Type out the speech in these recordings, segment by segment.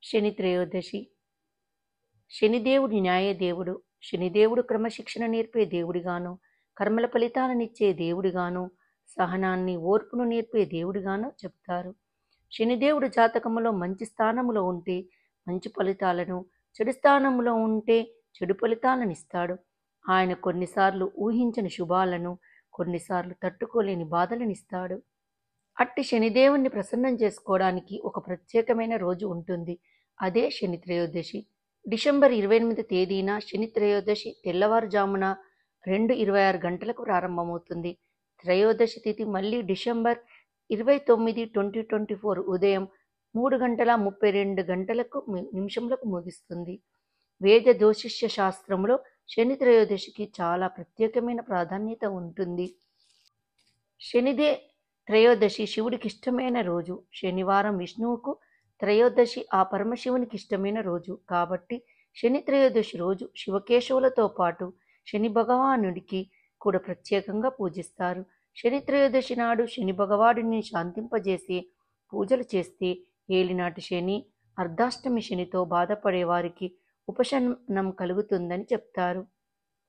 శని త్రయోదశి. శనిదేవుడు న్యాయదేవుడు. శనిదేవుడు క్రమశిక్షణ నేర్పే దేవుడిగాను, కర్మల ఫలితాలనిచ్చే దేవుడిగాను, సహనాన్ని ఓర్పును నేర్పే దేవుడిగాను చెప్తారు. శనిదేవుడు జాతకములో మంచి స్థానములో ఉంటే మంచి ఫలితాలను, చెడు స్థానంలో ఉంటే చెడు ఫలితాలను ఇస్తాడు. ఆయన కొన్నిసార్లు ఊహించని శుభాలను, కొన్నిసార్లు తట్టుకోలేని బాధలనిస్తాడు. అట్టి శనిదేవుణ్ణి ప్రసన్నం చేసుకోవడానికి ఒక ప్రత్యేకమైన రోజు ఉంటుంది. అదే శని త్రయోదశి. డిసెంబర్ 28 తేదీన శని త్రయోదశి తెల్లవారుజామున 2:26 గంటలకు ప్రారంభమవుతుంది. త్రయోదశి తిథి మళ్ళీ డిసెంబర్ 29, 2024 ఉదయం 3:32 ముగుస్తుంది. వేద జ్యోతిష్య శాస్త్రంలో శని త్రయోదశికి చాలా ప్రత్యేకమైన ప్రాధాన్యత ఉంటుంది. శనిదే త్రయోదశి శివుడికి ఇష్టమైన రోజు. శనివారం విష్ణువుకు, త్రయోదశి ఆ పరమశివునికి ఇష్టమైన రోజు. కాబట్టి శని త్రయోదశి రోజు శివకేశవులతో పాటు శని భగవానుడికి కూడా ప్రత్యేకంగా పూజిస్తారు. శని త్రయోదశి నాడు శని భగవానుడిని శాంతింపజేసే పూజలు చేస్తే ఏలినాటి శని, అర్ధాష్టమి శనితో బాధపడే వారికి ఉపశమనం కలుగుతుందని చెప్తారు.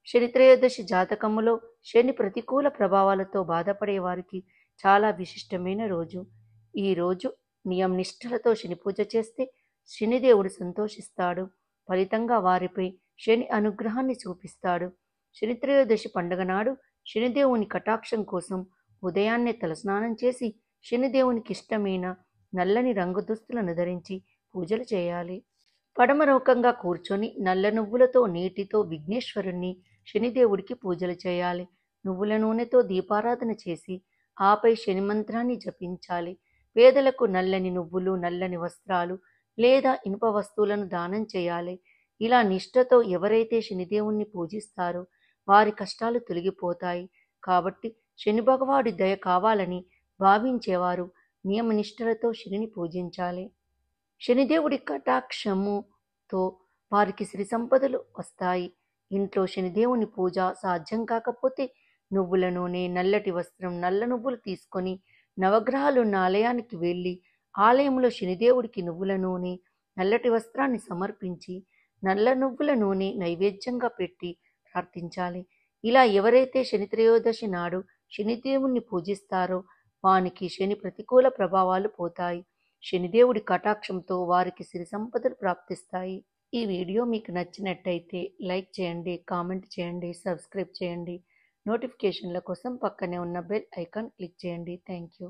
శని త్రయోదశి జాతకములో శని ప్రతికూల ప్రభావాలతో బాధపడే వారికి చాలా విశిష్టమైన రోజు. ఈ రోజు నియమనిష్టలతో శని పూజ చేస్తే శనిదేవుడు సంతోషిస్తాడు. ఫలితంగా వారిపై శని అనుగ్రహాన్ని చూపిస్తాడు. శని త్రయోదశి పండుగ నాడు శనిదేవుని కటాక్షం కోసం ఉదయాన్నే తలస్నానం చేసి శనిదేవునికి ఇష్టమైన నల్లని రంగు దుస్తులను ధరించి పూజలు చేయాలి. పడమరముఖంగా కూర్చొని నల్ల నువ్వులతో నీటితో విఘ్నేశ్వరుణ్ణి శనిదేవుడికి పూజలు చేయాలి. నువ్వుల నూనెతో దీపారాధన చేసి ఆపై శని మంత్రాన్ని జపించాలి. పేదలకు నల్లని నువ్వులు, నల్లని వస్త్రాలు లేదా ఇనుప వస్తువులను దానం చేయాలి. ఇలా నిష్ఠతో ఎవరైతే శనిదేవుణ్ణి పూజిస్తారో వారి కష్టాలు తొలగిపోతాయి. కాబట్టి శని భగవానుడి దయ కావాలని భావించేవారు నియమనిష్టలతో శనిని పూజించాలి. శనిదేవుడి కటాక్షముతో వారికి సిరి సంపదలు వస్తాయి. ఇంట్లో శనిదేవుని పూజ సాధ్యం కాకపోతే నువ్వుల నూనె, నల్లటి వస్త్రం, నల్ల నువ్వులు తీసుకొని నవగ్రహాలున్న ఆలయానికి వెళ్ళి ఆలయంలో శనిదేవుడికి నువ్వుల నూనె, నల్లటి వస్త్రాన్ని సమర్పించి నల్ల నువ్వుల నూనె నైవేద్యంగా పెట్టి ప్రార్థించాలి. ఇలా ఎవరైతే శని త్రయోదశి నాడు శనిదేవుణ్ణి పూజిస్తారో వానికి శని ప్రతికూల ప్రభావాలు పోతాయి. శనిదేవుడి కటాక్షంతో వారికి సిరి సంపదలు ప్రాప్తిస్తాయి. ఈ వీడియో మీకు నచ్చినట్టయితే లైక్ చేయండి, కామెంట్ చేయండి, సబ్స్క్రైబ్ చేయండి. నోటిఫికేషన్ల కోసం పక్కనే ఉన్న బెల్ ఐకాన్ క్లిక్ చేయండి. Thank you.